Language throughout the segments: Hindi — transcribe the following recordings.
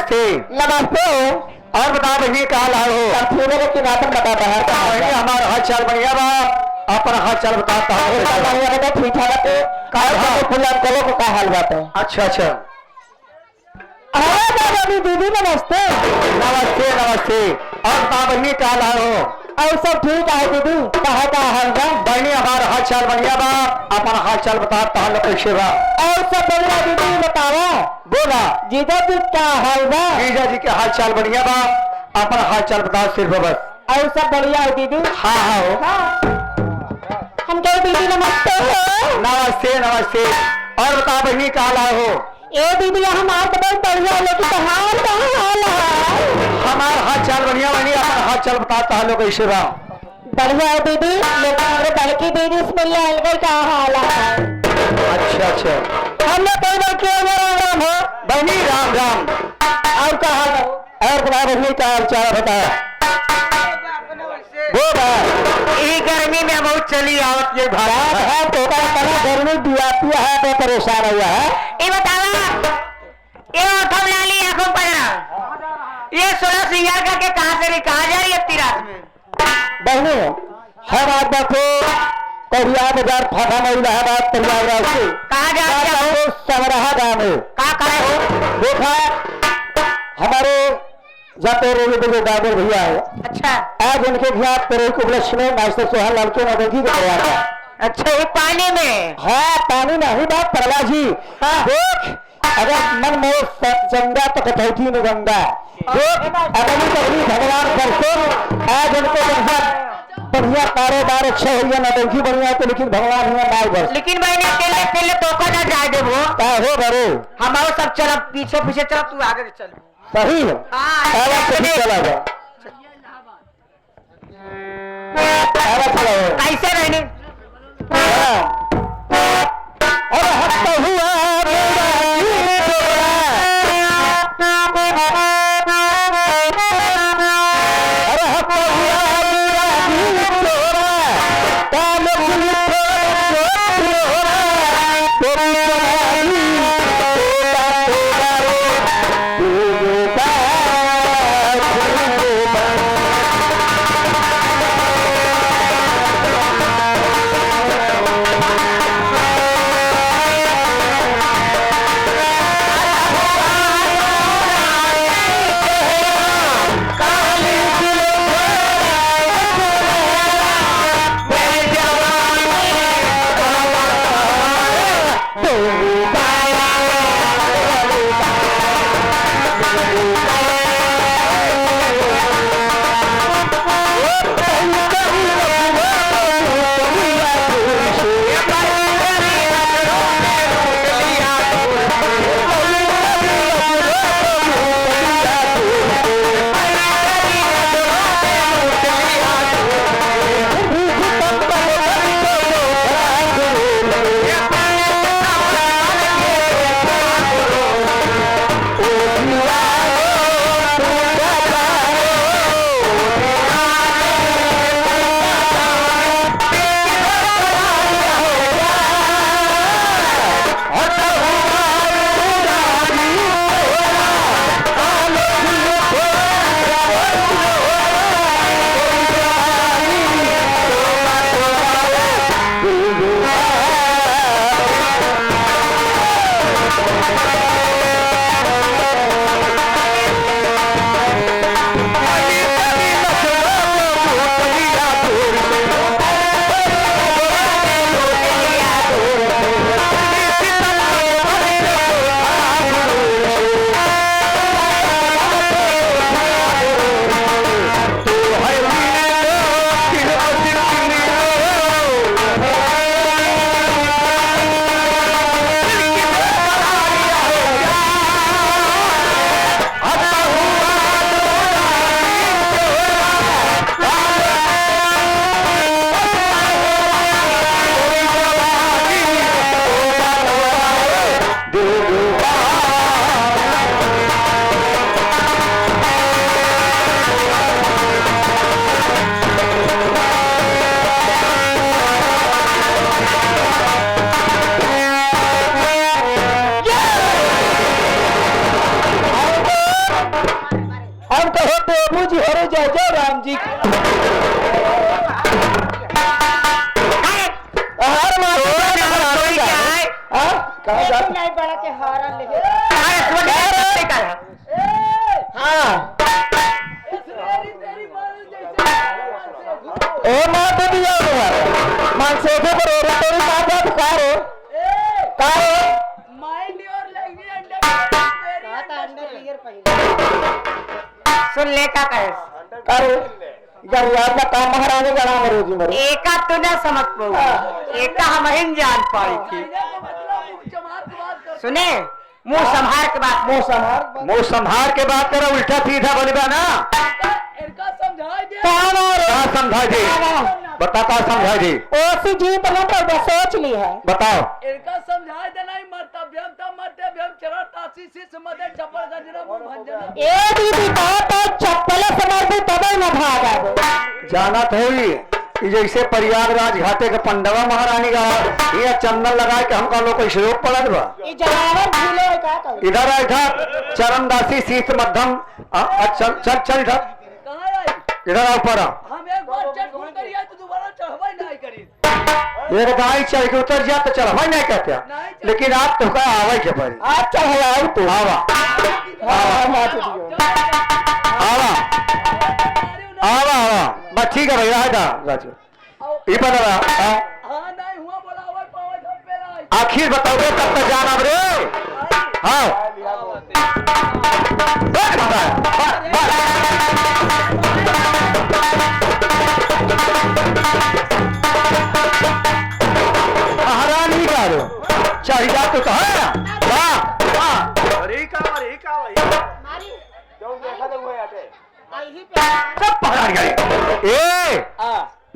नमस्ते। नमस्ते। और बता बहनी कहाँ लाए हो? की नातन बताता है बहनी हमारा हाथ चाल बढ़िया बा, अपना हाथ चाल बताता है। ठीक ठाक फुल अंकलों को क्या हाल बात है? अच्छा अच्छा। दीदी नमस्ते। नमस्ते नमस्ते। और बता बहनी कहाँ लाए हो? और सब ठीक है दीदी, कहा का हाल बा? बहनी हमारा हाथ चाल बढ़िया बा, अपना हाथ चाल बताता है कैसे बा? और सब बढ़िया दीदी बतावा। बोला जीजा जी क्या हाल बा? जीजा जी के हाथ चाल बढ़िया बा, अपना हाथ चाल बता सिर्फ बस। और सब बढ़िया है दीदी? हाँ हाँ हो। हम कह दीदी नमस्ते। नमस्ते नमस्ते। और बता बहनी कहाँ लाए हो? ए दीदी हमारा तो बहुत बढ़िया, लेकिन हाल कहाँ हाल है? हमारा हाथ चाल बढ़िया बनी, अपना हाथ चाल बताता है कैसे बा? बढ़िया है दीदी, लेकिन हमारे बड़की दीदी से मिलने अलग क्या हाल है? अच्छा अच्छा। हम लोग कई बार क्यों राम राम हो बहनी राम राम। और क्या हाल है? और बता बहनी का हाल चाल बता। वो बा ये गर्मी में बहुत चली आवत ये भारत है तो गर्मी दिया है तो परेशान हुआ है। ये बतावा, ये ओठम लाली आंखों पड़ा, ये 16 सिंगार करके कहाँ से कहा जा रही है इतनी रात में? बहने हम आज देखो करिया बाजार फाटा में इलाहाबाद प्रयागराज से कहाँ जा रही हो? समराहा गाँव में कहाँ करे हो? देखा हमारे जाते रहे डागर भैया है। अच्छा आज उनके घर तेरे को उपलक्ष्य में मास्टर सोहन लाल के नदी को करवाया था। अच्छा, ये पानी में? हाँ पानी नहीं बात परला जी। देख अगर मन में गंगा तो कटौती में गंगा। देख अगली कभी भगवान करते आज उनको बढ़िया कारोबार अच्छा हो गया, नौकरी बढ़िया तो लेकिन भगवान हुआ नाल बस। लेकिन मैंने अकेले अकेले तो को ना जाए देवो। हो बरो हमारे सब चल, पीछे पीछे चल, तू आगे चल। सही है। हाँ चला जा कैसे रहने? अरे हफ्ता हुआ जय जय राम जी की। हर क्या है? कहाँ जा नहीं बड़ा के हारा ले हाँ ए माँ तो दिया हुआ मान से ऊपर पर और तेरी माँ का पुकार हो mind your language under clear पहले सुन ले का कहे करो गरियाब का काम महारानी का नाम रोजी मरे एका तू ना समझ पाऊ एका हम ही जान पाई थी सुने मुंह संभार के बात मुंह संभार के बात करो उल्टा सीधा बोलबा ना कहाँ समझाई दी बताता समझाई दी ओसी जी बना तो सोच ली है बताओ इनका समझाए देना ही मर्तव्यम तब मर्तव्यम चरण तासी शिष्य मदे चपल गंजना भंजन ए दीदी बहुत चप्पल समझ तब न भागा जाना तो ही कि जैसे प्रयागराज घाटे के पंडवा महारानी का ये चंदन लगा के हमका लोग को श्लोक पड़त बा ई जलावर भूले का कहू इधर आ इधर चरण दासी शीश मध्यम चल चल चल इधर कहां आई इधर आ ऊपर आ हम एक बार चढ़ घूम कर आई तो दोबारा चढ़वाई नहीं करी एक गाय चढ़ के उतर जा तो चढ़वा नहीं कहते लेकिन आप तो का आवे के पड़ी आप चढ़ाओ तो आवा आवा आवा आवा बस ठीक है भैया है राजू ये पता हां नहीं हुआ बोलावर पावे हम पे आई आखिर बताओ कब तक जाना रे हाँ महारानी का चाहिए तो कहा सब पकड़ गए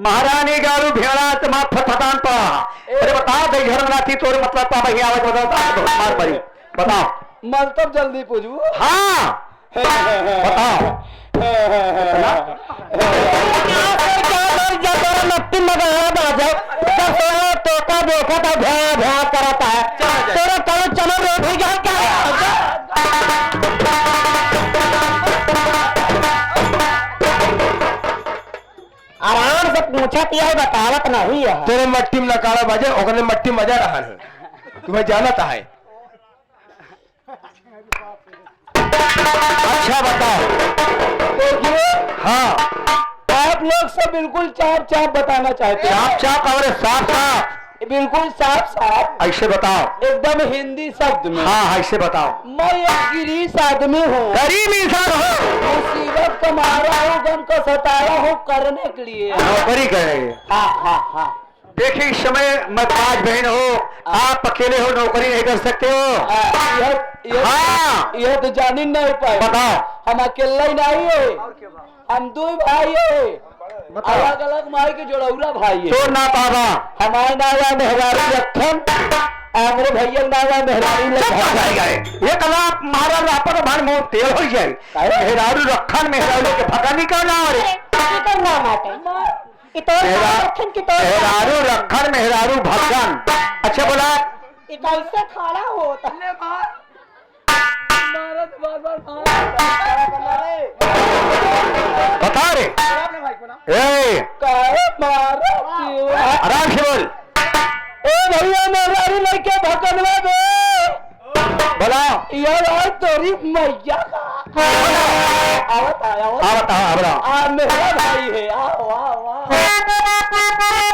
महारानी गारू भेड़ा तुम्हारा फटान पड़ा अरे बताओ भाई घर में थी तोरे मतलब पापा ही आवाज बताओ मार पड़ी बताओ मंतब जल्दी पूछू हाँ बताओ मट्टी टोका देखा था भया भया करता है तेरा करो चलो रोटी क्या आराम से पूछा किया है बतावत नहीं है तेरे मट्टी में नकारा बजे ओकरे मट्टी मजा रहा है तुम्हें जानता है अच्छा बताओ हाँ आप लोग सब बिल्कुल चाप चाप बताना चाहते हैं चाप चाप और साफ साफ बिल्कुल साफ साफ ऐसे बताओ एकदम हिंदी शब्द में हाँ ऐसे बताओ मैं एक गिरीश आदमी हूँ गरीब इंसान हो मुसीबत कमा रहा हूँ गम को सताया हूँ करने के लिए नौकरी करेंगे हाँ हाँ हाँ देखिए इस समय मैं 5 बहन हो आप अकेले हो नौकरी नहीं कर सकते हो हाँ। यह तो जान ही नहीं पाए बताओ हम अकेला ही नहीं है हम 2 भाई है अलग अलग माई के जोड़ौरा भाई है तो ना पावा हमारे नावा मेहरारू रखन हमारे भैया नावा मेहरारू ये कला मारा लापर भान मुंह तेल हो जाए मेहरारू रखन मेहरारू के भगा निकलना और मेहरारू रखन मेहरारू भगन अच्छा बोला कैसे खड़ा होता बता रे ए आराम से बोल भैया मेहरारू लड़के भगनवा दे बोला यार तोरी मैया का आवत आया मेरा भाई है आओ आओ आओ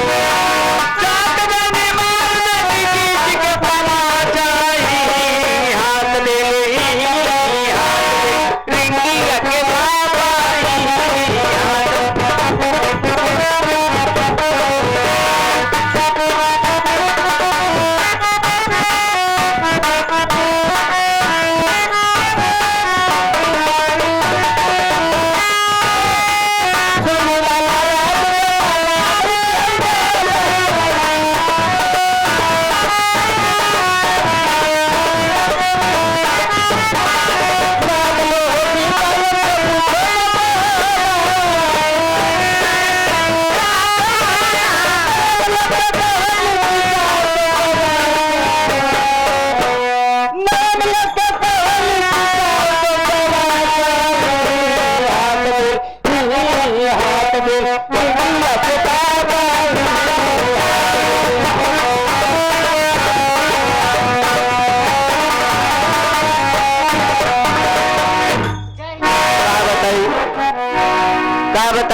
जात बने मार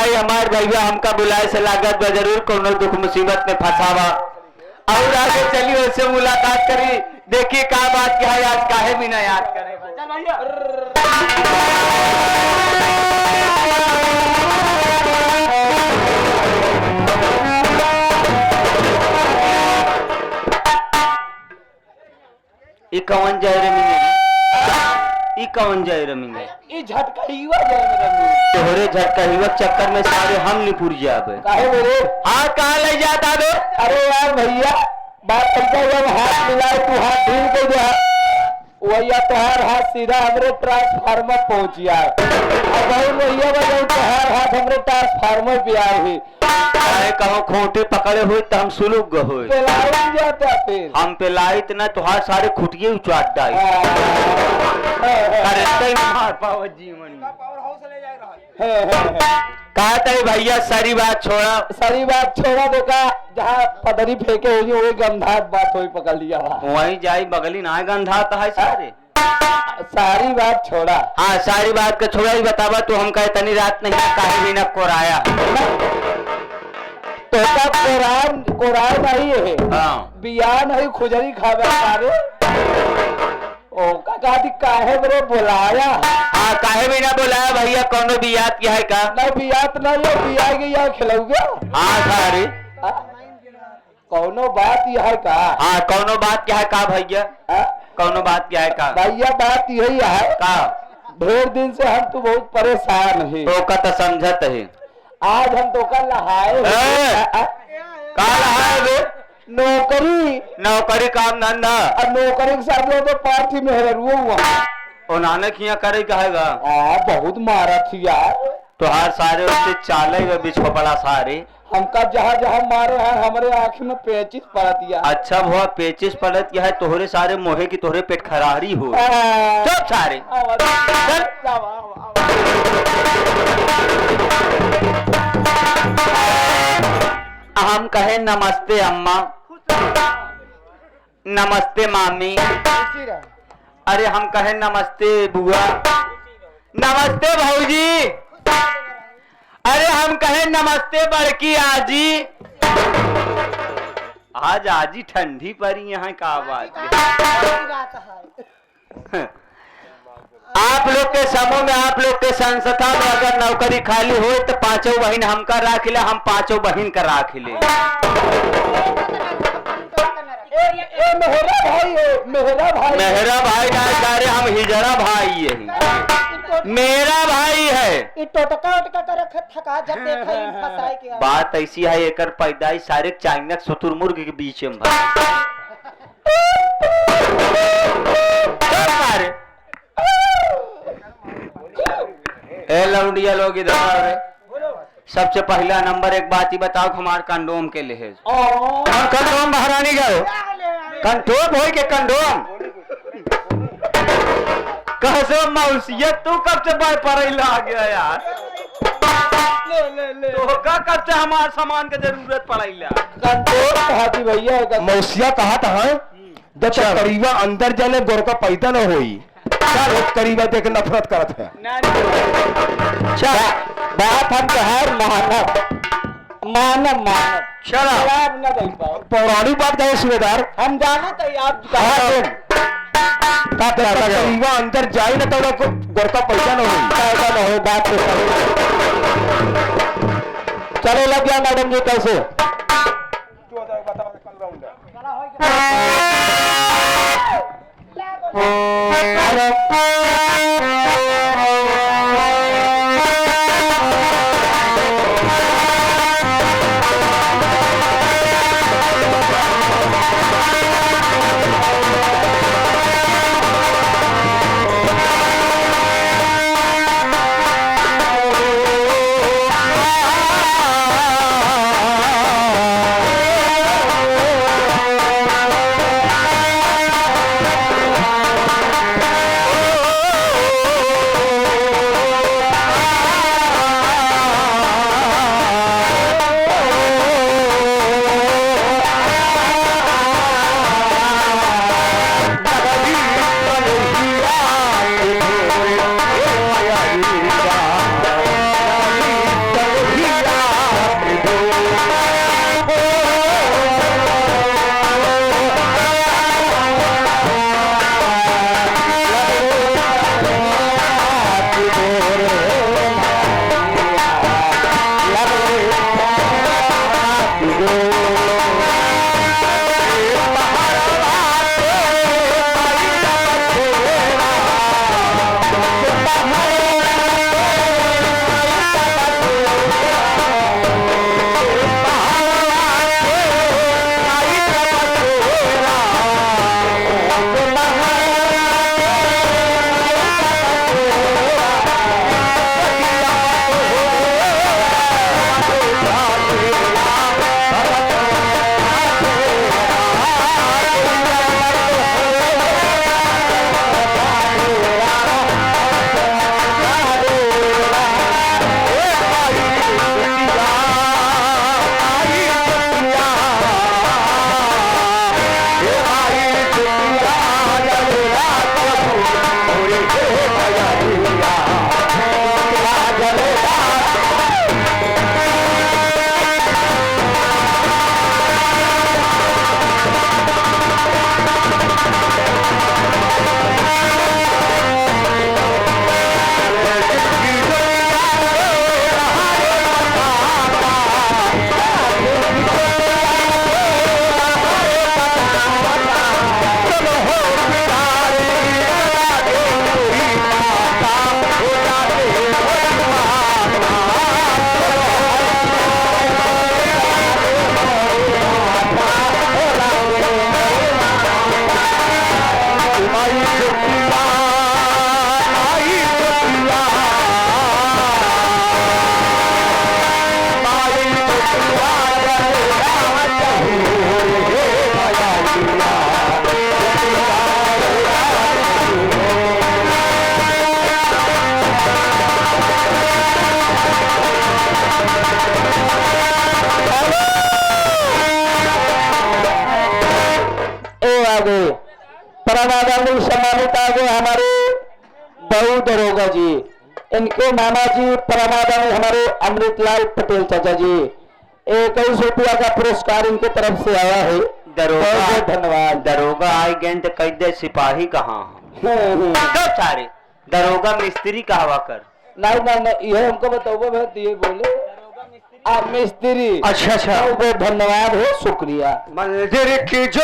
भाई हमारे भैया हमका बुलाए से लागत बा जरूर कोनो दुख मुसीबत में फंसावा और आगे चलिए उससे मुलाकात करी देखिए का बात क्या है आज काहे भी ना याद करे चल भैया ई कौन जाए रे मिने ई कौन जाए रे मिने ये झटका युवा जाए मेरा मुंह तोहरे झटका युवक चक्कर में सारे हम निपुर जाबे काहे मेरे हाँ कहाँ ले जाता दो अरे यार भैया बात करता हुआ हाथ मिलाए तू हाथ ढील के दे भैया तोहार हाथ सीधा हमरे ट्रांसफार्मर पहुंच गया अब भाई भैया बताऊं तोहार हाथ हमरे ट्रांसफार्मर पे आए ही अरे कहो खोटे पकड़े हुए तो हम सुलूक हुए पेलाई जाता फिर हम पे लाइत ना तुहार सारे खुटिये उचाट डाई मार पाव जीवन कहा था भैया सारी बात छोड़ा सारी बात छोड़ा देखा जहाँ पदरी फेंके होगी वही गंधात बात वही पकड़ लिया वहीं जाई बगली ना गंधाता है सारे सारी बात छोड़ा हाँ सारी बात का छोड़ा ही बतावा तू हम कहे तनी रात नहीं काहे भी न कोराया तो कोरान नहीं है हाँ बियान है खुजरी खावे सारे ओ काहे बरे बुलाया हाँ काहे भी ना बुलाया भैया कौनो बियात क्या है का नहीं बियात नहीं है बिया गया खिलौगे हाँ सारे कौनो बात यह है का हाँ कौनो बात क्या है का भैया कौनो बात क्या है का भैया बात यही है का ढेर दिन से हम तो बहुत परेशान है तो का तो समझत है आज हम तो कल नहाए का लहाए बे नौकरी नौकरी काम धंधा और नौकरी के साथ तो पार्टी में हुआ ओ नानक यहाँ करे कहेगा बहुत मारा थी यार तुहार सारे उससे चाले व बिछोपड़ा सारे हमका जहाँ जहाँ मारे हैं हमारे आँख में पेचिस पड़ दिया अच्छा हुआ पेचिस पड़त क्या है तोहरे सारे मोहे की तोहरे पेट खरारी हो चुप सारे हम कहे नमस्ते अम्मा नमस्ते मामी अरे हम कहे नमस्ते बुआ नमस्ते भाऊजी अरे हम कहे नमस्ते बड़की आजी आज आजी ठंडी पड़ी यहाँ का बात है आप लोग के समूह में आप लोग के संस्था में अगर नौकरी खाली हो तो पांचों बहन हमका राख ले हम पांचों बहन का राख ले मेहरा भाई ना सारे हम हिजरा भाई यही मेरा भाई है बात ऐसी है एकर पैदाइश सारे चाइना शुतुरमुर्ग के बीच में ए लौंडिया लोग इधर सबसे पहला नंबर एक बात ही बताओ हमारे कंडोम के लिए कंडोम महारानी गए कंडोम हो के कंडोम कैसे मौसियत तू कब से बाय पर आ गया यार तो कब से हमारे सामान की जरूरत पड़ेगा कंडोम कहा थी भैया मौसिया कहा था जब करीबा अंदर जाने गोर का पैदा न होई करीबा देख नफरत करत है बात हम कहे मानव शराब न दे पाओ पौराणिक बात कहे सूबेदार हम जाना तो आप करीबा अंदर जाए न तो गोर का पैदा न हो बात तो चलो लग गया मैडम जी कैसे आगे परमादानी सम्मानित आगे हमारे बहु दरोगा जी, इनके मामा जी परमादानी हमारे अमृतलाल पटेल चाचा जी, 21 रुपया का पुरस्कार इनके तरफ से आया है। दरोगा बहुत बहुत धन्यवाद। दरोगा आए गए तो कह दे सिपाही कहाँ तो सारे दरोगा मिस्त्री कहवा कर। नहीं नहीं नहीं, ये हमको बताओ भाई, ये बोले आप मिस्त्री। अच्छा अच्छा, बहुत बहुत धन्यवाद है, शुक्रिया। मंदिर की जो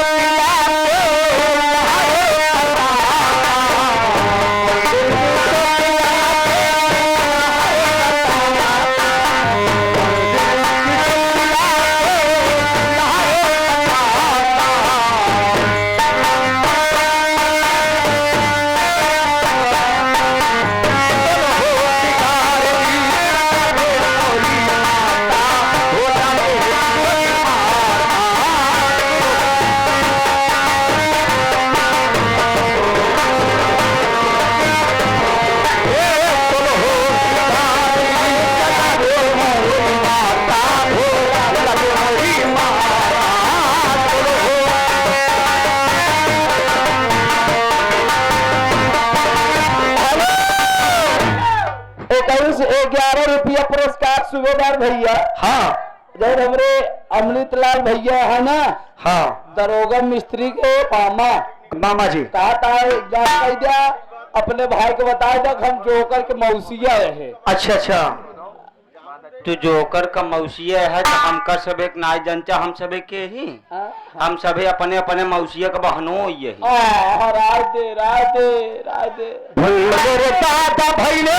रुपया पुरस्कार सुबेदार भैया। हाँ जब हमरे अमृतलाल भैया है ना, हाँ दरोगा मिस्त्री के मामा मामा जी कहा था कह दिया अपने भाई को बताया था हम जोकर के मौसिया है। अच्छा अच्छा, तू जोकर का मौसिया है तो हम कर सब एक नाय जनता, हम सब के ही हम सभी अपने अपने मौसिया का बहनों यही राधे राधे राधे दादा भैले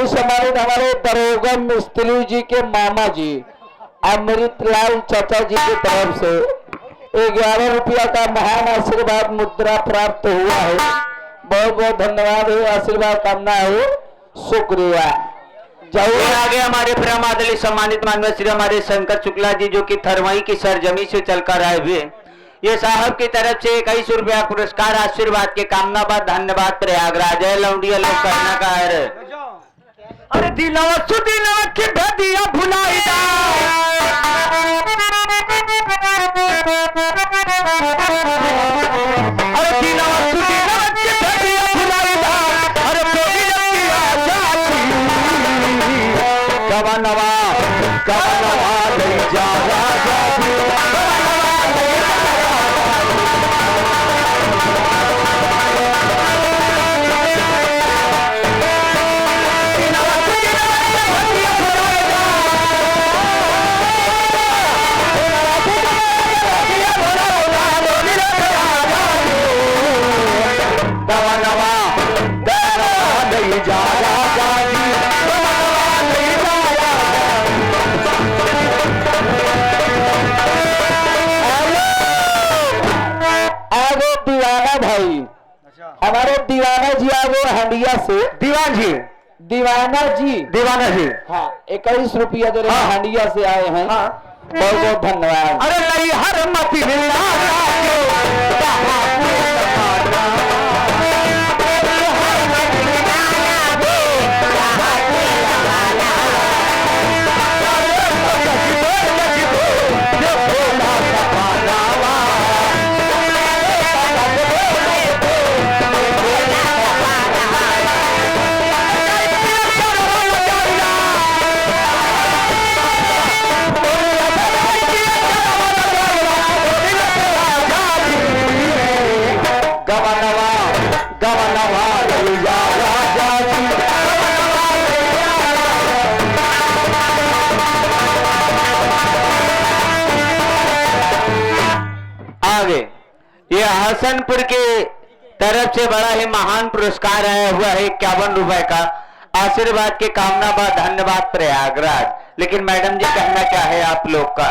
सम्मानित हमारे दरोगा मिस्त्री जी के मामा जी अमृतलाल चाचा जी की तरफ से 11 रुपया का महान आशीर्वाद मुद्रा प्राप्त हुआ है। बहुत बहुत धन्यवाद है, आशीर्वाद कामना है, शुक्रिया। जरूर आगे हमारे प्रेमादली सम्मानित माननीय श्री हमारे शंकर शुक्ला जी जो कि थरवई की सरजमी से चलकर आए हुए, ये साहब की तरफ से 21 रुपया पुरस्कार आशीर्वाद के कामना बाद धन्यवाद प्रयागराज है लौंडिया लोग करना का है। अरे दिलवा सुदिलवा के भदिया भुलाई दा अरे दिलवा सुदिलवा के भदिया भुलाई दा अरे बोली लगी आजादी कवनवा ले जा राजा हमारे दीवाना जी आ गए हंडिया से। दीवान जी, दीवाना जी, दीवाना जी। हाँ 21 रुपया दे रहे हैं, हाँ। हंडिया से आए हैं। हाँ। बहुत बहुत धन्यवाद। अरे लई हर मती मिला गवनवा गवनवा लैया राजा जी। आगे ये हसनपुर के तरफ से बड़ा ही महान पुरस्कार आया हुआ है 51 रुपए का। आशीर्वाद के कामना बा, धन्यवाद प्रयागराज। लेकिन मैडम जी कहना क्या है आप लोग का?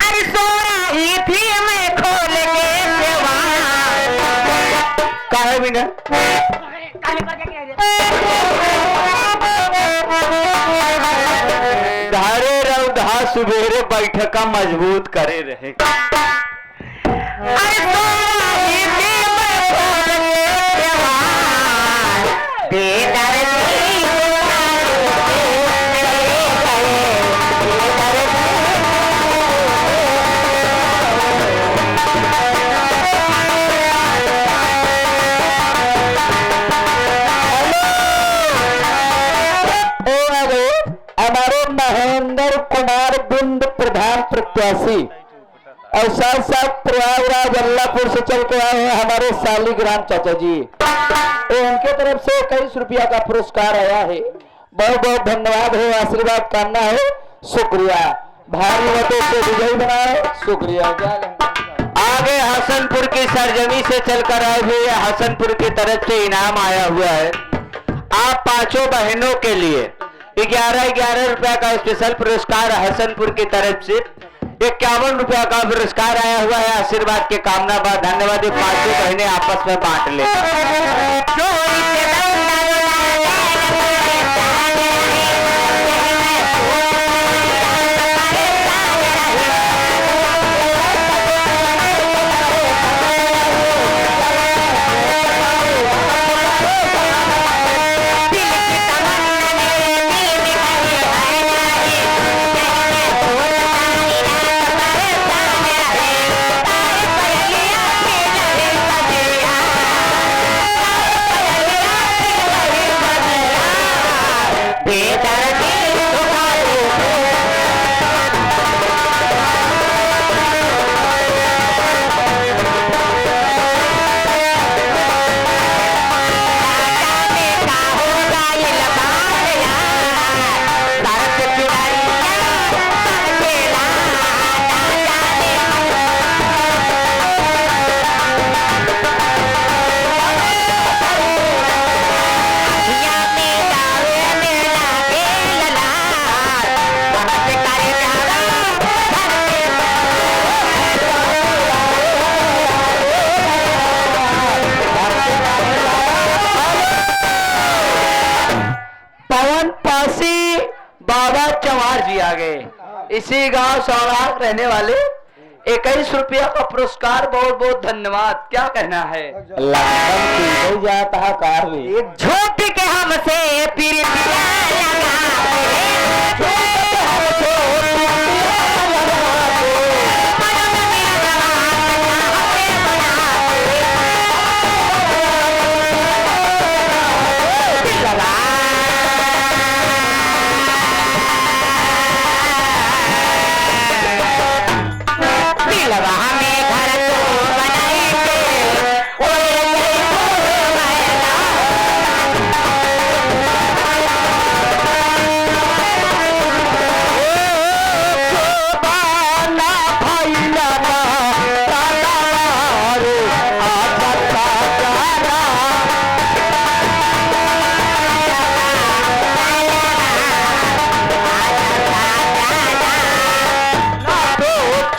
अरे सो रही थी मैं खोल के काहे बिना धारे रौधा सुबेरे बैठका मजबूत करे रहे। अरे सो रही थी मैं खोल के बेदर्दी हमारे महेंद्र कुमार बिंद प्रधान प्रत्याशी और साथ साथ प्रयागराज अल्लाहपुर से चल के आए हैं हमारे शालिग्राम चाचा जी। तो उनके तरफ से 21 रुपया का पुरस्कार आया है। बहुत बहुत धन्यवाद है, आशीर्वाद करना है, शुक्रिया। भारी मतों से विजयी बनाए, शुक्रिया। आगे हसनपुर की सरजमी से चलकर आए हुए हसनपुर की तरफ से इनाम आया हुआ है। आप पांचों बहनों के लिए 11-11 रुपया का स्पेशल पुरस्कार हसनपुर की तरफ से 51 रुपया का पुरस्कार आया हुआ है। आशीर्वाद के कामना बा, धन्यवाद। ये पांचों बहनें आपस में बांट ले। इसी गांव सौराग रहने वाले 21 रुपया का पुरस्कार, बहुत बहुत धन्यवाद। क्या कहना है? जाता है कार में एक झोंक के हमसे फिर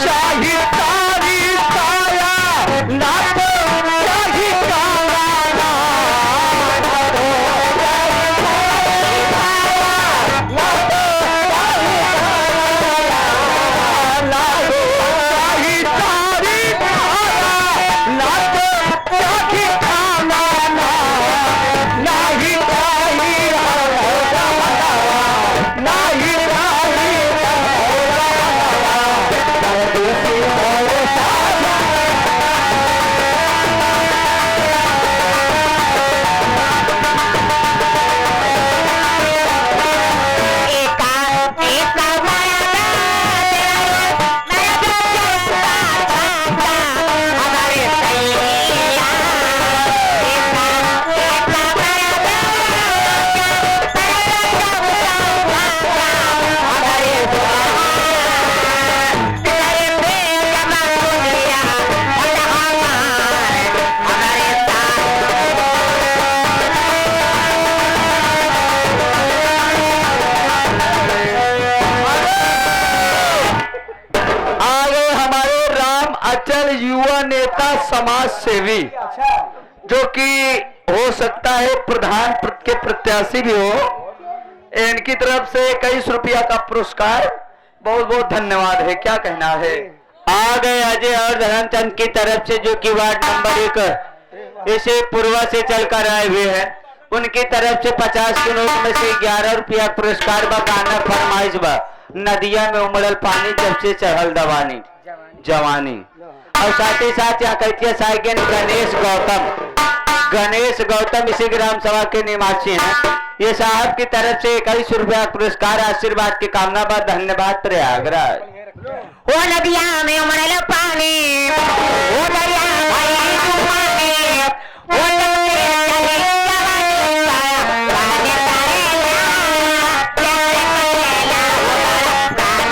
चाहिए तारी अचल युवा नेता समाज सेवी, जो कि हो सकता है प्रधान के प्रत्याशी भी हो, इनकी तरफ से 21 रुपया का पुरस्कार। बहुत बहुत धन्यवाद है। क्या कहना है? आ गए अजय और धर्मचंद की तरफ से, जो कि वार्ड नंबर 1 इसे पूर्वा से चलकर आए हुए हैं। उनकी तरफ से 50 के नोट में से 11 रुपया पुरस्कार बा। गाना फरमाइश बा, नदिया में उमड़ल पानी जब से चढ़ल दवानी जवानी। और साथ ही साथ यहाँ कहती साइकिल गणेश गौतम इसी ग्राम सभा के निवासी हैं। ये साहब की तरफ से 21 रुपया पुरस्कार आशीर्वाद की कामना बा। धन्यवाद प्रयागराज। वो नदिया में उमड़ल पानी, वो दरिया भाई तूफानी, वो जब से चले जवानी का गाने करेला, प्यार करेला, गाने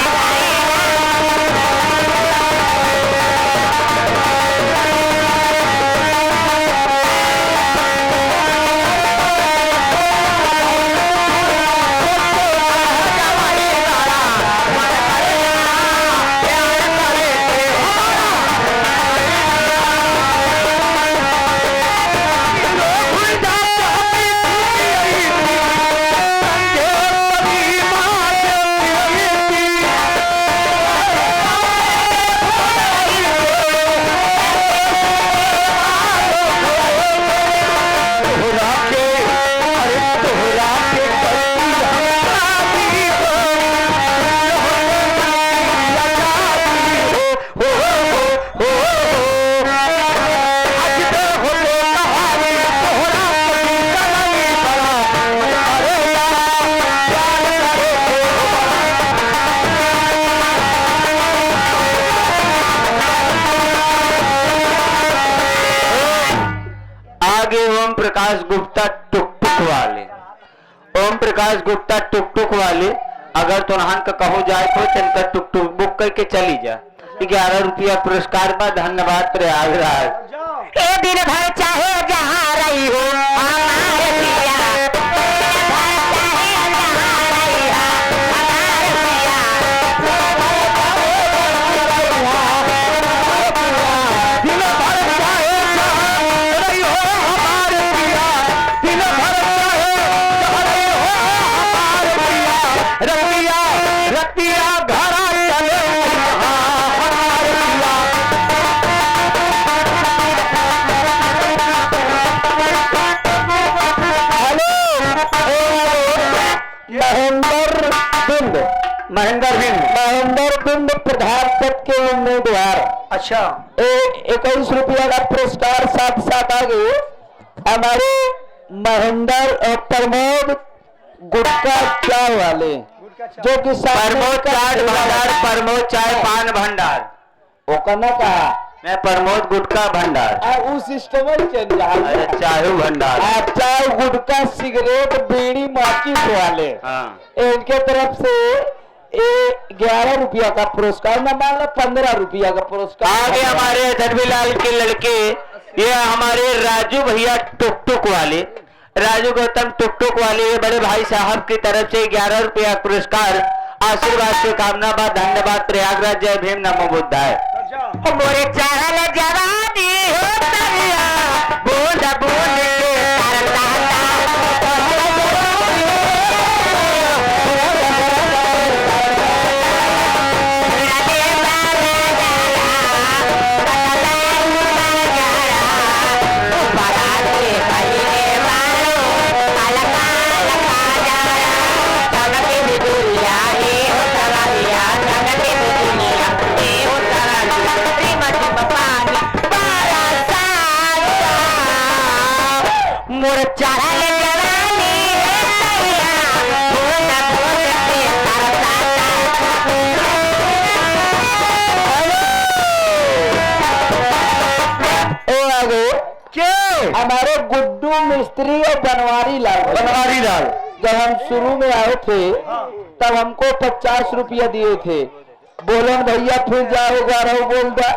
प्रकाश गुप्ता टुकटुक वाले, ओम प्रकाश गुप्ता टुकटुक वाले, अगर तुरहान का कहो जाए तो चलकर टुकटुक बुक करके चली जा। 11 रुपया पुरस्कार में। धन्यवाद प्रयागराज। ए दिन भर चाहे जहाँ रही हो हमारे पिया, महेंद्र बिंद प्रधान पद के उम्मीदवार। अच्छा, 21 रुपया का पुरस्कार साथ साथ आगे हमारे महेंद्र और प्रमोद गुटका चाय वाले, जो कि प्रमोद चाट भंडार, प्रमोद चाय पान भंडार। वो कहना कहा मैं प्रमोद गुटका भंडार। उस सिस्टम चेंज अरे चाय भंडार, चाय गुटका सिगरेट बीड़ी माचिस वाले। हाँ। इनके तरफ से 11 रुपया का पुरस्कार, न मान लो 15 रुपया का पुरस्कार। आगे हमारे धर्मीलाल के लड़के, ये हमारे राजू भैया टुकटुक वाले, राजू गौतम टुकटुक वाले, ये बड़े भाई साहब की तरफ से 11 रुपया पुरस्कार आशीर्वाद की कामना बा। धन्यवाद प्रयागराज। जय भीम, नमो बुद्धाय। मोरे चाहल जवानी हो तरिया, बूंद बूंद के तरता मोर चाहल जवानी बूंद बूंद के तरता। क्यों हमारे गुड्डू मिस्त्री और बनवारी लाल जब हम शुरू में आए थे तब हमको 50 रुपया दिए थे। बोलन भैया फिर जाओ गारो बोल दा।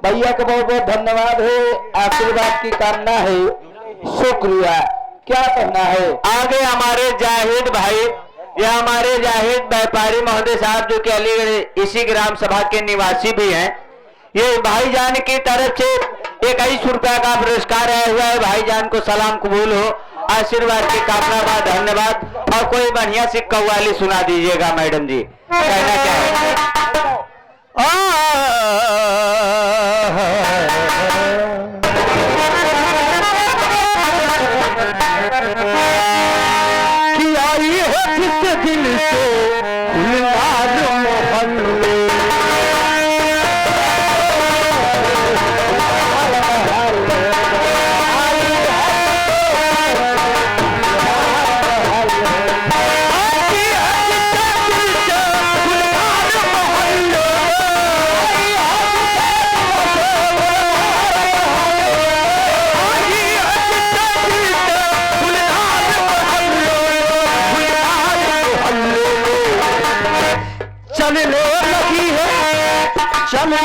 भैया का बहुत बहुत धन्यवाद है, आशीर्वाद की कामना है, शुक्रिया। क्या कहना है? आगे हमारे जाहिद भाई, यह हमारे जाहिद व्यापारी महोदय साहब, जो कि अलीगढ़ इसी ग्राम सभा के निवासी भी हैं। ये भाईजान की तरफ से 21 रुपया का पुरस्कार आया हुआ है। भाईजान को सलाम कबूल हो, आशीर्वाद की कामना बा, धन्यवाद। और कोई बढ़िया सी कव्वाली सुना दीजिएगा मैडम जी, कहना क्या है? कि आई है जिस दिल से गुलजार मोहल्ले, चलने लगी है, चलने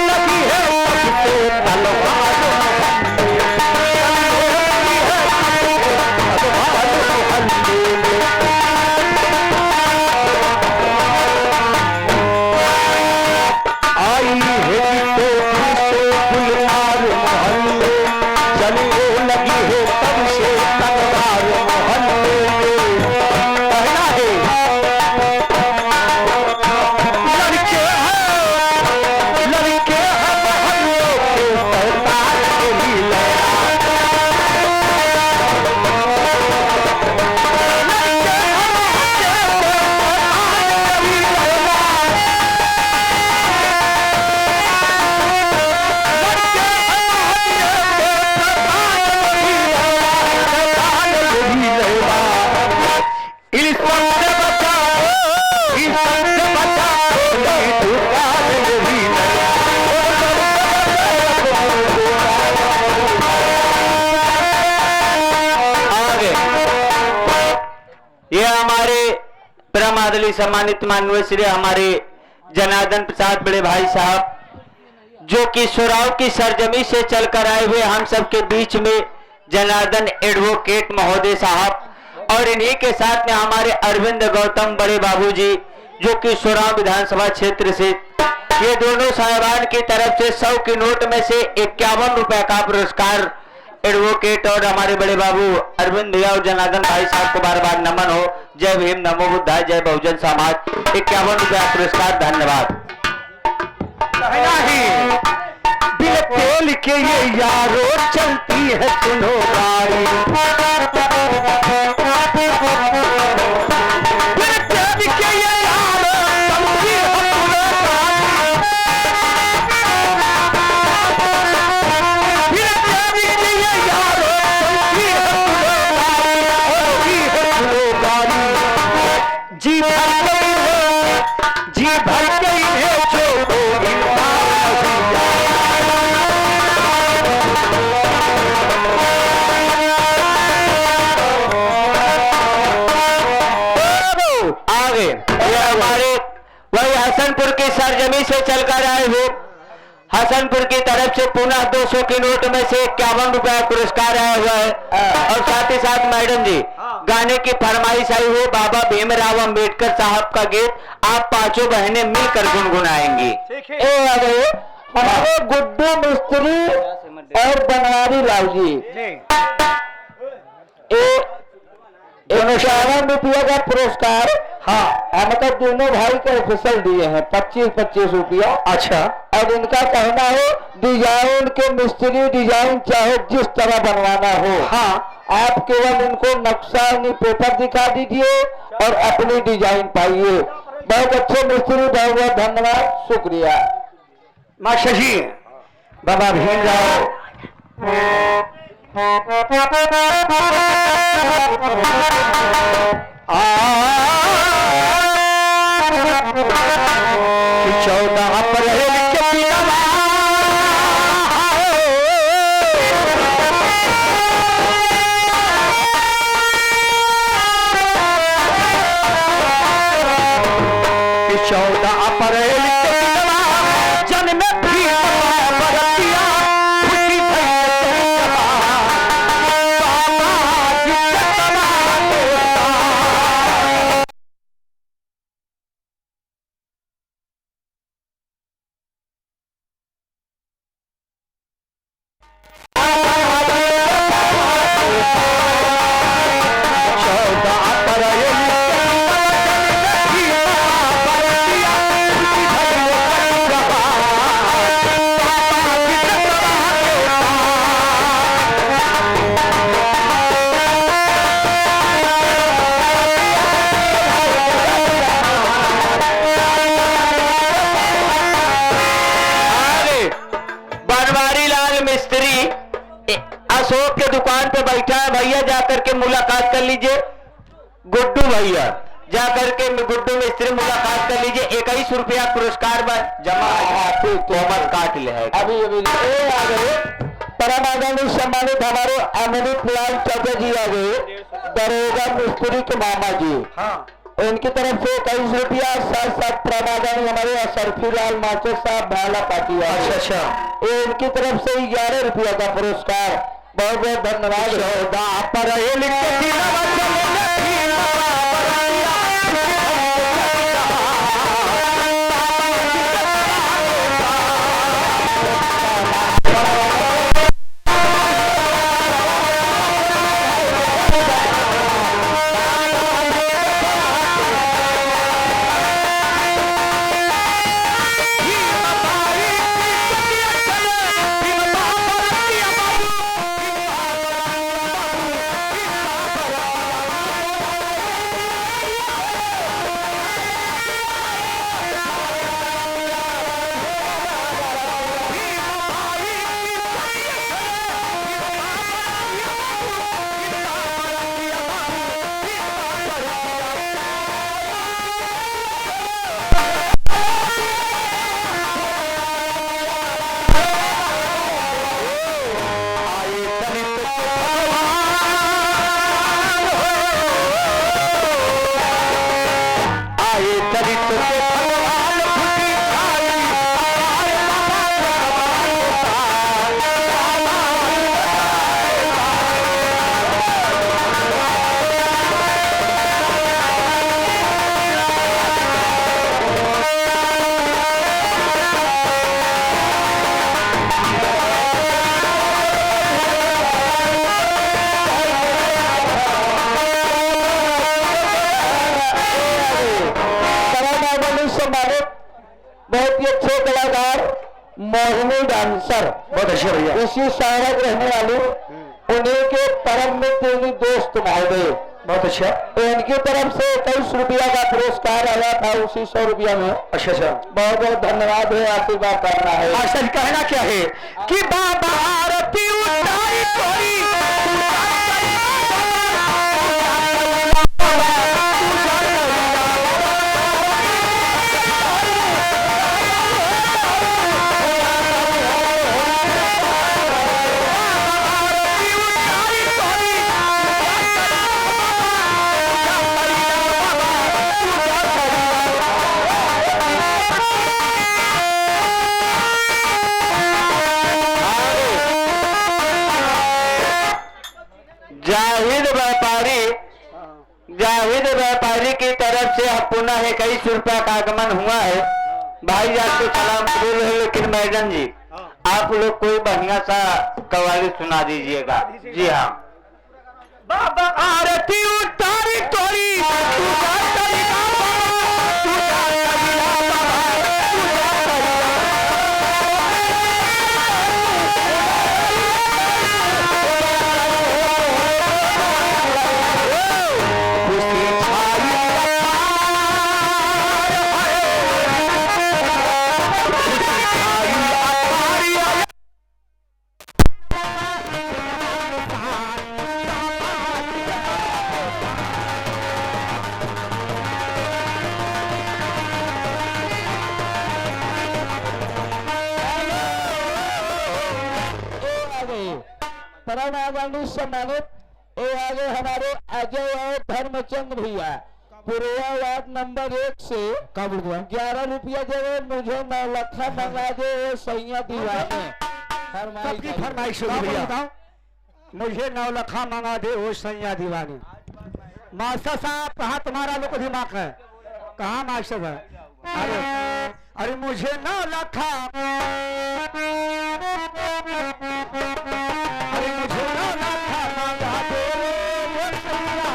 लगी है सबसे तलवार आई है गुलजार मोहल्ले, चलने लगी है तब से तलवार मोहल्ले। कहना है लड़के हैं मोहल्लों के सरदार यही लड़ा, ये हमारे परमादली सम्मानित माननीय श्री हमारे जनार्दन प्रसाद बड़े भाई साहब, जो कि सुराव की सरजमी से चलकर आए हुए हम सबके बीच में जनार्दन एडवोकेट महोदय साहब, और इन्हीं के साथ में हमारे अरविंद गौतम बड़े बाबूजी, जो कि सुराव विधानसभा क्षेत्र से, ये दोनों साहिबान की तरफ से 100 की नोट में से 51 रुपए का पुरस्कार एडवोकेट और हमारे बड़े बाबू अरविंद भैया और जनार्दन भाई साहब को बार बार नमन हो। जय भीम, नमो बुद्धाय, जय बहुजन समाज। 51 रुपया पुरस्कार, धन्यवाद। कहना ही दिल खोल के ये यारो चलती है सुनो गाड़ी, दिल खोल के ये यारो चलती है सुनो गाड़ी, दिल खोल के ये यारो चलती है सुनो गाड़ी, जी भर गई है, जी भर गई है जो आगे ये हमारे वही हसनपुर की सरजमी से चलकर आए हुए हसनपुर की तरफ से पुनः 200 की नोट में से 51 रुपया पुरस्कार आया हुआ है। और साथ ही साथ मैडम जी, गाने की फरमाइश आई हुई, बाबा भीमराव अंबेडकर साहब का गीत आप पांचों बहनें मिलकर गुनगुनाएंगी। हमारे गुड्डू मिस्त्री और बनवारी लाल जी दोनों 51 रुपया का पुरस्कार, हाँ मतलब दोनों भाई को ऑफिसर दिए हैं 25-25 रुपया। अच्छा, और इनका कहना है डिजाइन के मिस्त्री डिजाइन चाहे जिस तरह बनवाना हो, हाँ आप केवल इनको नक्शा पेपर दिखा दीजिए और अपनी डिजाइन पाइए। बहुत अच्छे मिस्त्री, बहुत बहुत धन्यवाद, शुक्रिया। माँ शशि, बाबा भीमराव अशोक के दुकान पे बैठा है भैया, जाकर के मुलाकात कर लीजिए। गुड्डू भैया जाकर के गुड्डू मिस्त्री मुलाकात कर लीजिए। 21 रुपया पुरस्कार जमा तोमर काट ले है। अभी अभी आ गए परम आदरणीय सम्मानित हमारे अमृत लाल चौबे जी आ गए, दरोगा मिस्त्री के मामा जी। हाँ इनकी तरफ से 21 रुपया, साथ साथ परम आदरणीय हमारे असरफी लाल मास्टर साहब भाला पाटी। अच्छा इनकी तरफ से 11 रुपया का पुरस्कार। बहुत बहुत धन्यवाद। पर बहुत ही अच्छे कलाकार, मोहिनी डांसर, बहुत अच्छे भैया। इसी शहर रहने वाले, उन्हीं के परम मित्र दोस्त महोदय, बहुत अच्छा। इनकी तरफ से 21 रुपया का पुरस्कार आया था उसी 100 रुपया में। अच्छा अच्छा, बहुत बहुत धन्यवाद है, आशीर्वाद करना है। आशा कहना क्या है कि बाबा आरती उतारी कोई जाहिद व्यापारी की तरफ से पुनः 21 रुपया का आगमन हुआ है। भाई आपको सलाम कबूल है, लेकिन मैडम जी आप लोग कोई बढ़िया सा कव्वाली सुना दीजिएगा। जी हाँ। बाबा आरती उतारी तोरी परम आदरणीय सम्मानित ये आगे हमारे अजय और धर्मचंद्र भैया पुरवा वार्ड नंबर 1 से 11 रुपया दे, मुझे 9 लखा मंगा दे सैया दीवाने। सबकी फरमाइश होगी भैया, मुझे 9 लखा मंगा दे वो सैया दीवाने। मास्टर साहब कहाँ तुम्हारा लोग दिमाग है, कहाँ मास्टर है? अरे मुझे 9 लखा, अरे मुझे 9 लखा मंगा दे वो सैया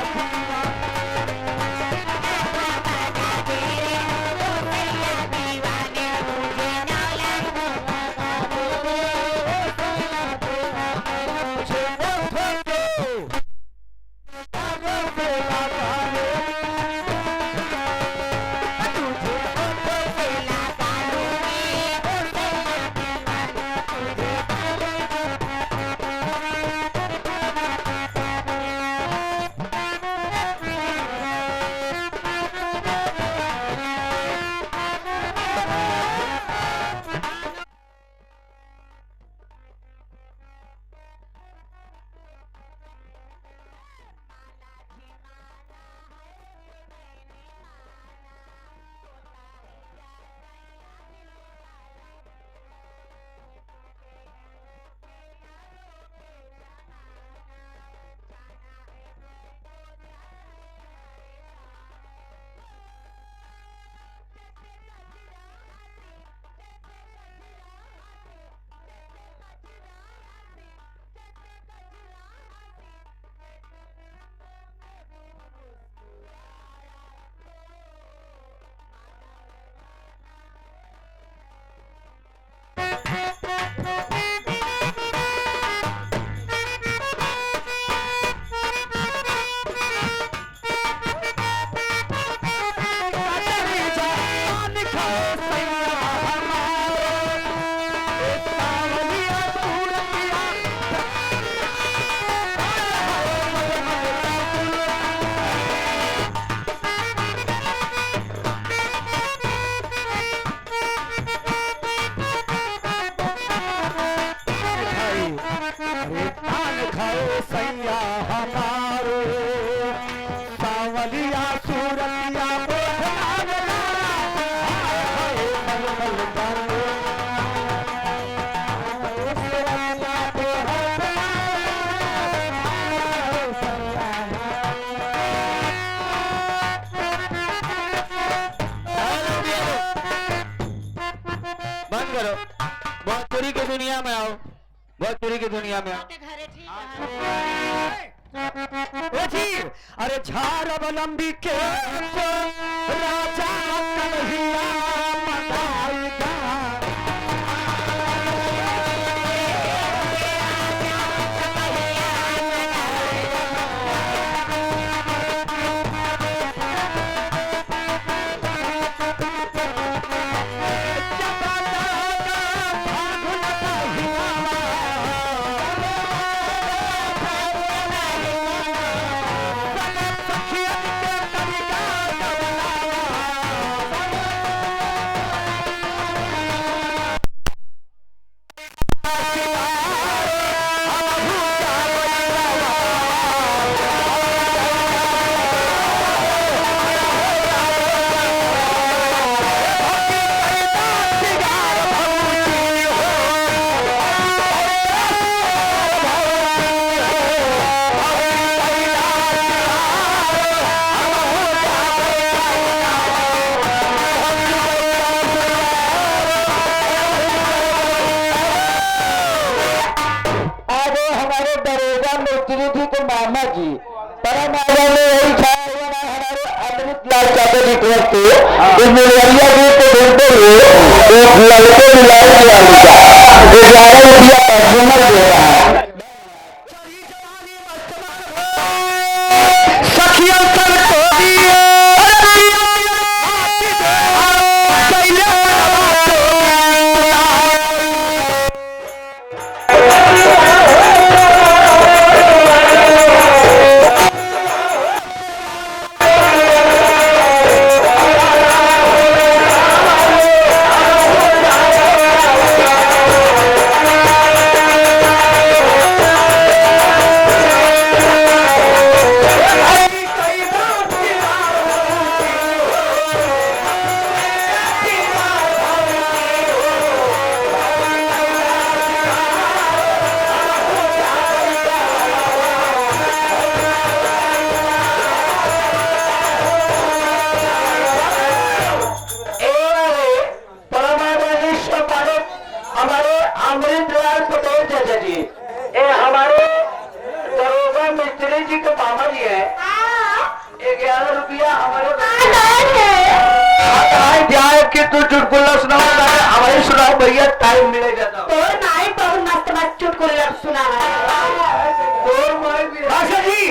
बंद करो। भोजपुरी की दुनिया में आओ, भोजपुरी की दुनिया में आओ। घरे ठीक है। ए जी, अरे झार अवलंबी के राजा कन्हैया मनाएगा। मामा जी परम आदरणीय यही छाया हुआ ना हमारे अमृत लाल चाचा जी को इस मुरैया जी को ढूंढते हुए एक लड़के मिलाई जो 11 रुपया कंज्यूमर दे रहा है। सखियों सब को दिए तू चुटकुला सुनाओ हमारी सुनाओ भैया टाइम मिलेगा तो बहुत मस्त मस्त चुटकुला सुना आशा जी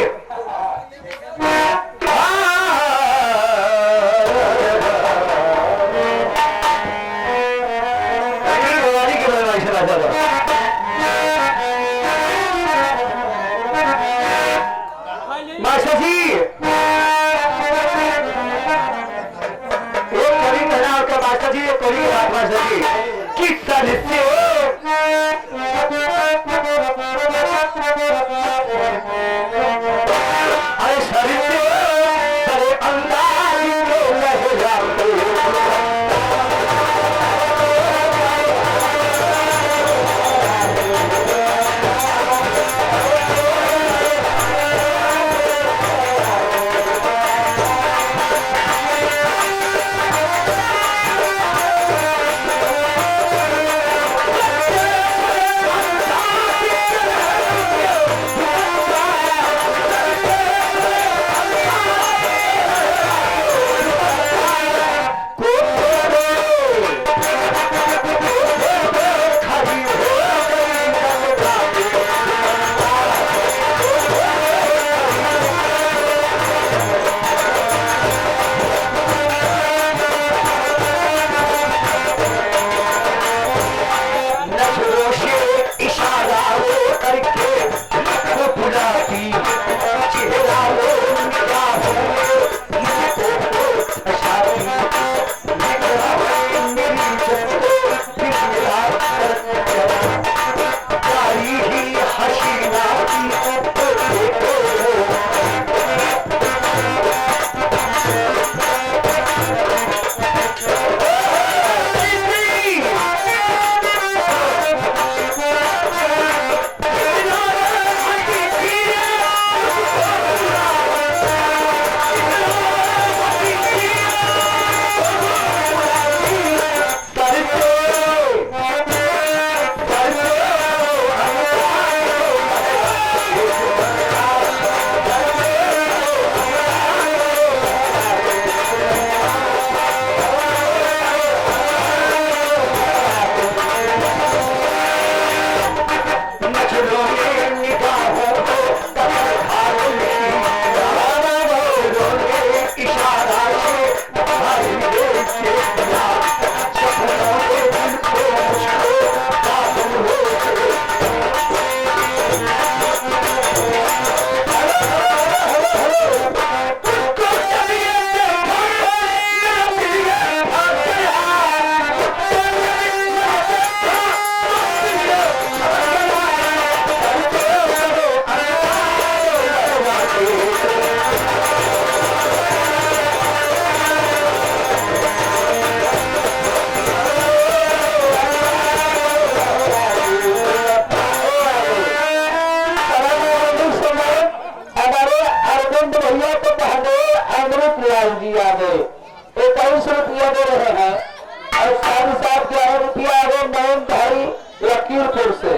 माशा जी मास्टर जी कोई बात मास्टर जी किस तरह से अरे शरीर से बड़े अंदाज के लहराते लाल जी आ गए 21 रुपया दे रहे हैं और साढ़े 7 11 रुपया आ गए नयन भाई लकीरपुर से